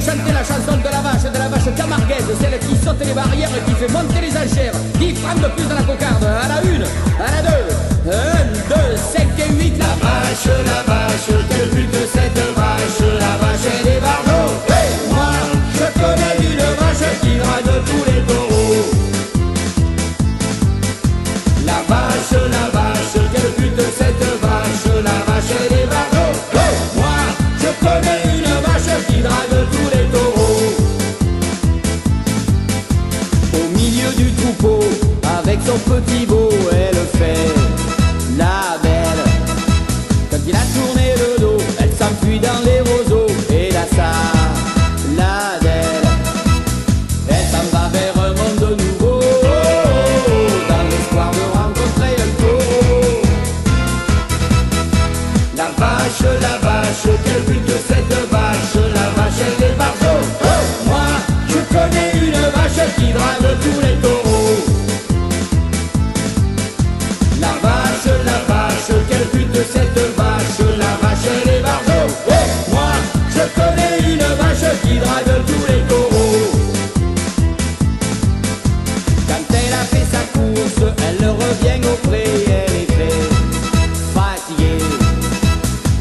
chanter la chanson de la vache camarguaise, celle qui saute les barrières et qui fait monter les enchères. 10 francs de plus dans la cocarde, à la une, à la deux, 1, 2, 5 et 8. La vache, quelle pute cette vache, la vache et les barjots. Hey, moi, je connais une vache qui drague tous les taureaux. La vache, quelle pute cette vache, la vache et les barjots. Hey, moi, je connais une vache qui drague tous les taureaux. Au milieu du troupeau, avec son petit veau, elle fait la belle. Quand il a tourné le dos, elle s'enfuit dans les roseaux et la saladelle. Elle s'en va vers un monde nouveau, dans l'espoir de rencontrer un taureau. La vache, quelle pute cette vache, la vache et les barjots. Moi, je connais une vache qui drague tous les taureaux. La vache, quelle pute cette vache, la vache et les barjots. Moi, je connais une vache qui drague tous les taureaux. Quand elle a fait sa course, elle revient au pré, elle est très fatiguée.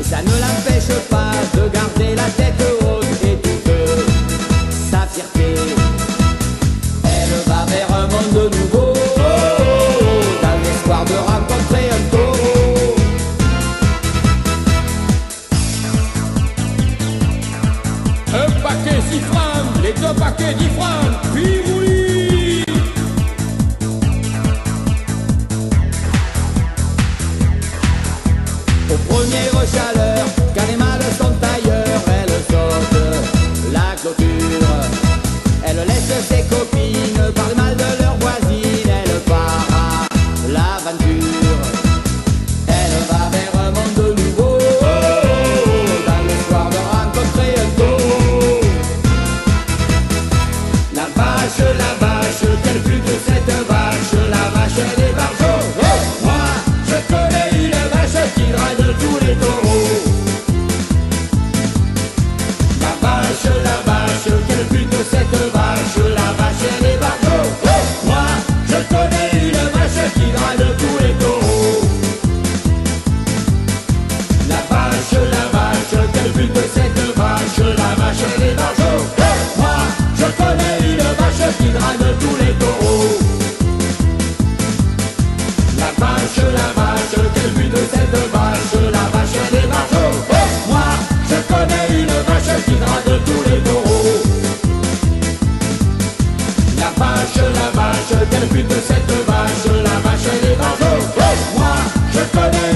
Et ça ne l'empêche pas de garder la tête haute et toute sa fierté. Elle va vers un monde nouveau, dans l'espoir de rencontrer un taureau. Un paquet 6 francs, les 2 paquets 10 francs, puis oui. Au premier chaleur, quand les mâles sont ailleurs, elle saute la clôture. Elle laisse ses copines parler mal de leur voisine, elle part à l'aventure. Elle va vers un monde nouveau, dans l'espoir de rencontrer un taureau. La vache, quelle pute cette vache, la vache et les barjots. Moi, je connais une vache qui drague tous les taureaux. La vache, quelle pute cette vache, la vache et les barjots. Moi, je connais une vache qui drague tous les taureaux. La vache, quelle pute cette vache, la vache et les barjots. Moi, je connais une vache qui drague tous les taureaux. La vache, quelle pute cette vache, la vache et les barjots. Moi, je connais une vache qui drague tous les taureaux. La vache, quelle pute cette vache, la vache et les barjots. Moi, je connais